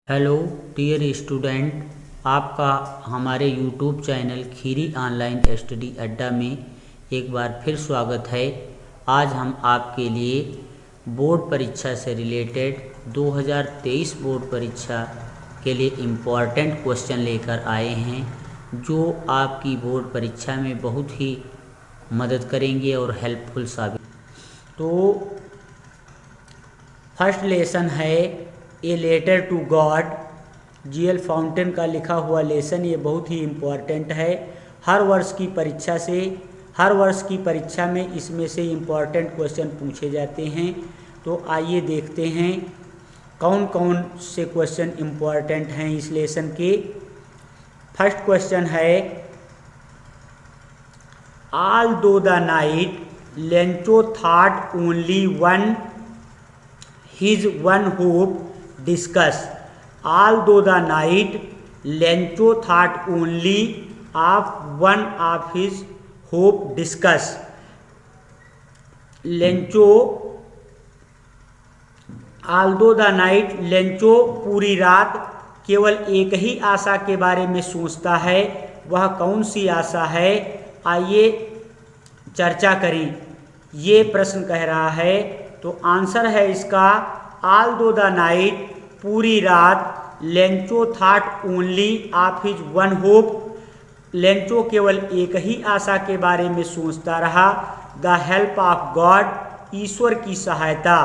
Hello dear student, आपका हमारे YouTube channel Kheri online study अड्डा में एक बार फिर स्वागत है। आज हम आपके लिए बोर्ड परीक्षा से रिलेटेड 2023 बोर्ड परीक्षा के लिए इम्पॉर्टेंट क्वेश्चन लेकर आए हैं, जो आपकी बोर्ड परीक्षा में बहुत ही मदद करेंगे और हेल्पफुल साबित। तो फर्स्ट लेसन है a letter to God. GL Fuentes का लिखा हुआ लेसन ये बहुत ही इम्पॉर्टेंट है। हर वर्ष की परीक्षा में इसमें से इम्पॉर्टेंट क्वेश्चन पूछे जाते हैं। तो आइए देखते हैं कौन कौन से क्वेश्चन इम्पॉर्टेंट हैं इस लेसन के। फर्स्ट क्वेश्चन है, ऑल दो the night Lencho thought only one his one hope discuss. Although the night Lencho thought only of one of his hope discuss. Lencho although the night Lencho पूरी रात केवल एक ही आशा के बारे में सोचता है। वह कौन सी आशा है, आइए चर्चा करें। ये प्रश्न कह रहा है, तो आंसर है इसका ऑल दो द नाइट, पूरी रात, Lencho thought only of his one hope, Lencho केवल एक ही आशा के बारे में सोचता रहा। द हेल्प ऑफ गॉड, ईश्वर की सहायता।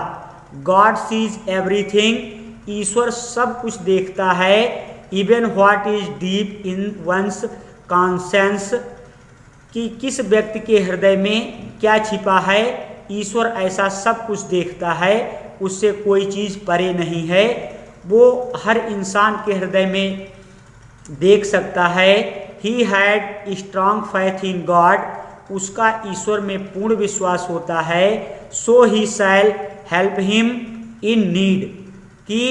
गॉड सीज एवरीथिंग, ईश्वर सब कुछ देखता है। Even what is deep in one's conscience, कि किस व्यक्ति के हृदय में क्या छिपा है, ईश्वर ऐसा सब कुछ देखता है, उससे कोई चीज़ परे नहीं है। वो हर इंसान के हृदय में देख सकता है। He had strong faith in God, उसका ईश्वर में पूर्ण विश्वास होता है। So he shall help him in need, कि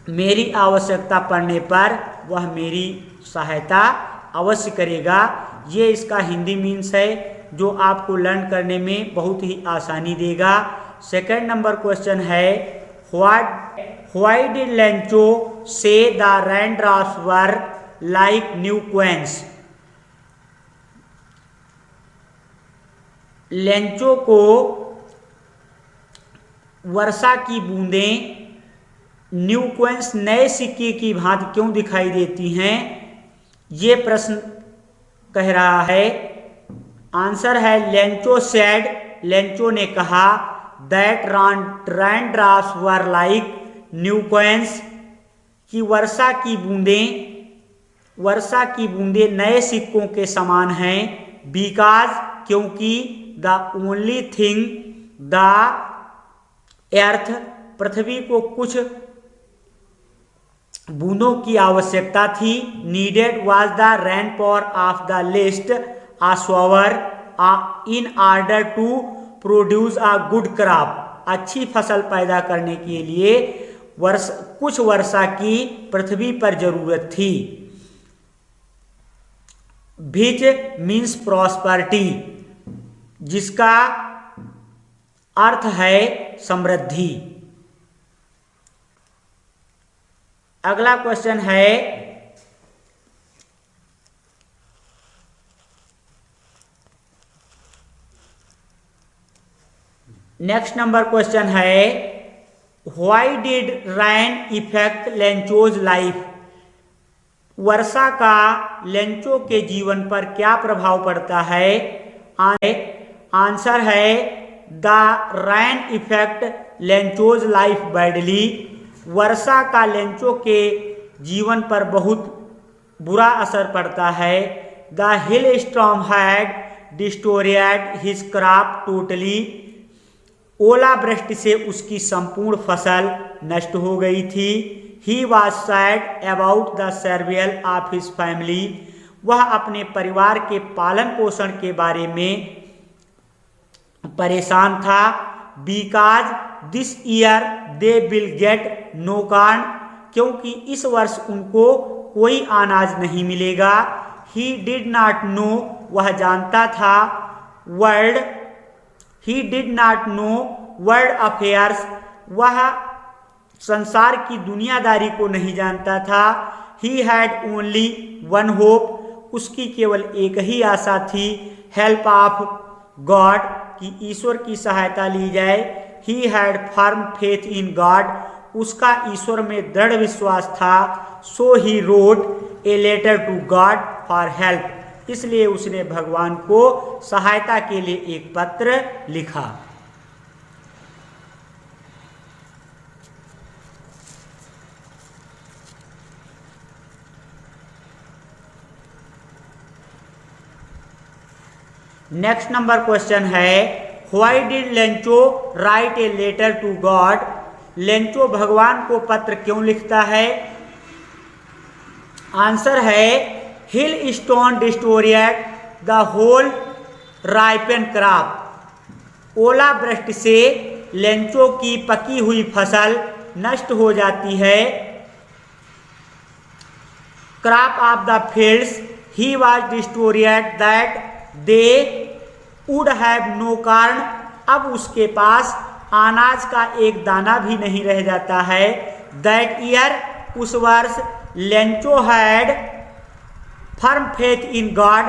मेरी आवश्यकता पड़ने पर वह मेरी सहायता अवश्य करेगा। ये इसका हिंदी मीन्स है, जो आपको लर्न करने में बहुत ही आसानी देगा। सेकंड नंबर क्वेश्चन है, why did Lencho say the raindrops were like new coins. Lencho को वर्षा की बूंदें न्यू क्वेंस नए सिक्के की भांति क्यों दिखाई देती हैं, ये प्रश्न कह रहा है। आंसर है लेंचो सेड, लेंचो ने कहा, that raindrops were like new coins, कि वर्षा की बूंदें नए सिक्कों के समान हैं। बिकॉज, क्योंकि, the only thing the earth, पृथ्वी को कुछ बूंदों की आवश्यकता थी। Needed was the rain pour of the least a shower in order to produce a good crop, अच्छी फसल पैदा करने के लिए कुछ वर्षा की पृथ्वी पर जरूरत थी। विच मीन्स प्रॉस्पर्टी, जिसका अर्थ है समृद्धि। अगला क्वेश्चन है, नेक्स्ट नंबर क्वेश्चन है, why did rain effect Lencho's life. वर्षा का लेंचो के जीवन पर क्या प्रभाव पड़ता है। आंसर है the rain effect Lencho's life badly, वर्षा का लेंचो के जीवन पर बहुत बुरा असर पड़ता है। The hill storm had destroyed his crop totally, ओलावृष्टि से उसकी संपूर्ण फसल नष्ट हो गई थी। He was sad about the survival of his family, वह अपने परिवार के पालन पोषण के बारे में परेशान था। Because this year they will get no corn, क्योंकि इस वर्ष उनको कोई अनाज नहीं मिलेगा। ही डिड नॉट नो, वह जानता था। He did not know world affairs, वह संसार की दुनियादारी को नहीं जानता था। He had only one hope, उसकी केवल एक ही आशा थी। हेल्प ऑफ गॉड, कि ईश्वर की सहायता ली जाए। He had firm faith in God, उसका ईश्वर में दृढ़ विश्वास था। So he wrote a letter to God for help, इसलिए उसने भगवान को सहायता के लिए एक पत्र लिखा। नेक्स्ट नंबर क्वेश्चन है, why did Lencho write a letter to God? Lencho भगवान को पत्र क्यों लिखता है? आंसर है, hail stone destroyed the whole ripen crop. ओला वृष्टि से लेंचो की पकी हुई फसल नष्ट हो जाती है। Crop of the fields he was destroyed that they would have no corn, अब उसके पास अनाज का एक दाना भी नहीं रह जाता है। दैट ईयर, उस वर्ष, Lencho had firm faith in God,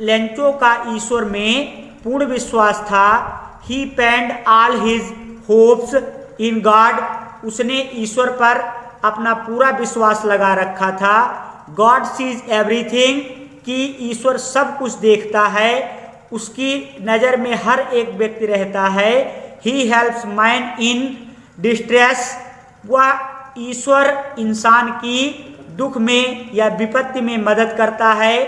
Lencho का ईश्वर में पूर्ण विश्वास था। He pinned all his hopes in God, उसने ईश्वर पर अपना पूरा विश्वास लगा रखा था। गॉड सीज एवरीथिंग, कि ईश्वर सब कुछ देखता है, उसकी नज़र में हर एक व्यक्ति रहता है। He helps man in distress, वह ईश्वर इंसान की दुख में या विपत्ति में मदद करता है।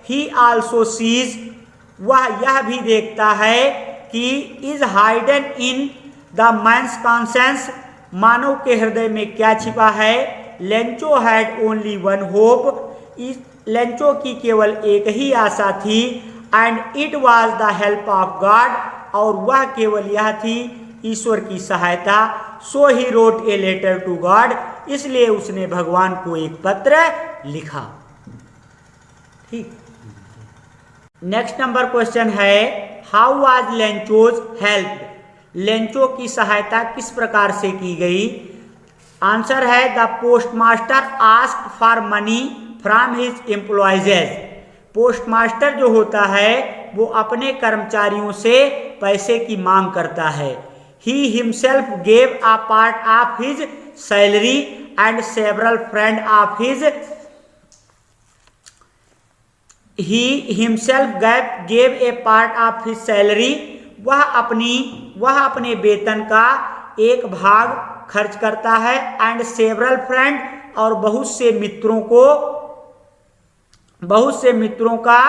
ही आल्सो सीज, वह यह भी देखता है कि is hidden in the man's conscience, मानव के हृदय में क्या छिपा है। Lencho had only one hope, Lencho की केवल एक ही आशा थी। And it was the help of God, और वह केवल यह थी ईश्वर की सहायता। So he wrote a letter to God, इसलिए उसने भगवान को एक पत्र लिखा। ठीक। नेक्स्ट नंबर क्वेश्चन है, how was Lencho's help? Lencho की सहायता किस प्रकार से की गई? आंसर है, the postmaster asked for money from his employees. Postmaster जो होता है वो अपने कर्मचारियों से पैसे की मांग करता है। He himself gave a part of his salary and several friend of his, he himself gave a part of his salary, वह अपने वेतन का एक भाग खर्च करता है। एंड सेवरल फ्रेंड, और बहुत से मित्रों का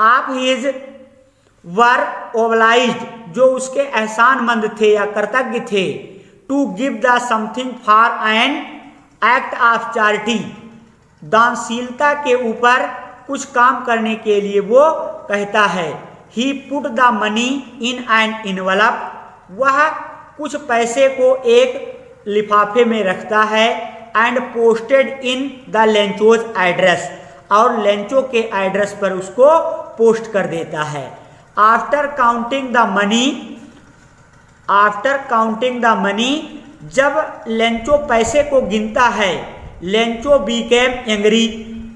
आप हिज वर ओबलाइज्ड, जो उसके एहसानमंद थे या कृतज्ञ थे। To give the something for an act of charity, दानशीलता के ऊपर कुछ काम करने के लिए वो कहता है। He put the money in an envelope, वह कुछ पैसे को एक लिफाफे में रखता है। And posted in the Lencho's address, और लेंचो के एड्रेस पर उसको पोस्ट कर देता है। आफ्टर काउंटिंग द मनी, जब लेंचो पैसे को गिनता है, लेंचो बीकेम एंग्री,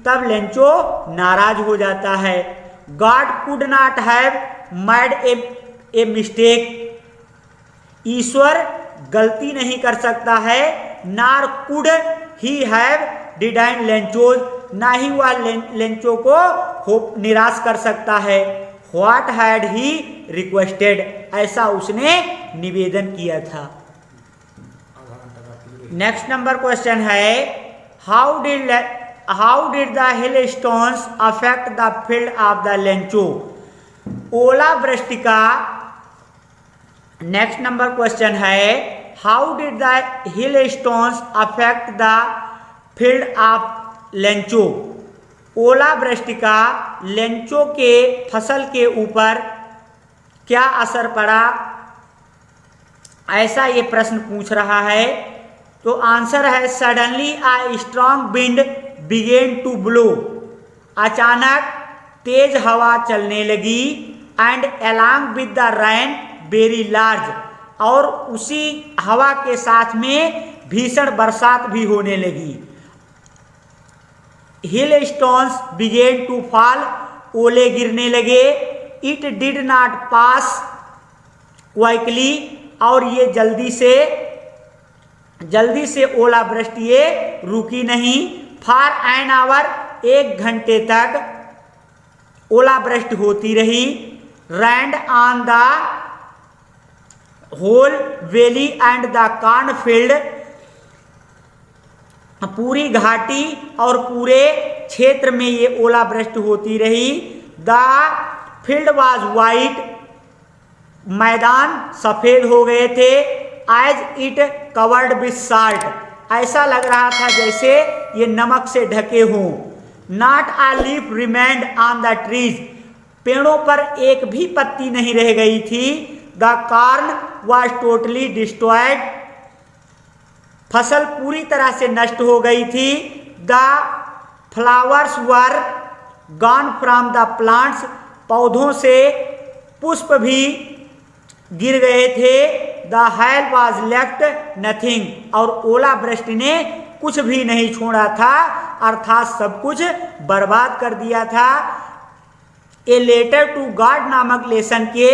तब लेंचो नाराज हो जाता है। God could not have made a mistake, ईश्वर गलती नहीं कर सकता है। Nor could he have डिडाइन Lencho's, ना ही वह लेंचो को निराश कर सकता है। व्हाट हैड ही रिक्वेस्टेड, ऐसा उसने निवेदन किया था। नेक्स्ट नंबर क्वेश्चन है, how did the hail stones affect the field of the Lencho? ओला वृष्टि का नेक्स्ट नंबर क्वेश्चन है, how did the hail stones affect the field of Lencho? ओला वृष्टि का लेंचो के फसल के ऊपर क्या असर पड़ा, ऐसा ये प्रश्न पूछ रहा है। तो आंसर है, suddenly a strong wind began to blow, अचानक तेज हवा चलने लगी। And along with the rain very large, और उसी हवा के साथ में भीषण बरसात भी होने लगी। हिल स्टोन्स बिगेन टू फॉल, ओले गिरने लगे। It did not pass Quickly, और ये जल्दी से ओलावृष्टि ये रुकी नहीं। फॉर एन आवर, 1 घंटे तक ओलावृष्टि होती रही। Rained on the whole valley and the cornfield, पूरी घाटी और पूरे क्षेत्र में ये ओलावृष्टि होती रही। द फील्ड वाज वाइट, मैदान सफेद हो गए थे। As it covered with salt, ऐसा लग रहा था जैसे ये नमक से ढके हों। Not a leaf remained on the trees, पेड़ों पर एक भी पत्ती नहीं रह गई थी। The corn was totally destroyed, फसल पूरी तरह से नष्ट हो गई थी। The flowers were gone from the plants, पौधों से पुष्प भी गिर गए थे। The hell was left nothing, और ओलावृष्टि ने कुछ भी नहीं छोड़ा था, अर्थात सब कुछ बर्बाद कर दिया था। ए लेटर टू गॉड नामक लेसन के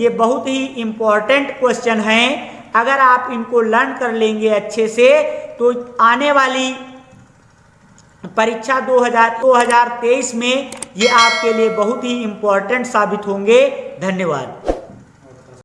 ये बहुत ही इम्पोर्टेंट क्वेश्चन हैं। अगर आप इनको लर्न कर लेंगे अच्छे से तो आने वाली परीक्षा 2023 में ये आपके लिए बहुत ही इम्पोर्टेंट साबित होंगे। धन्यवाद।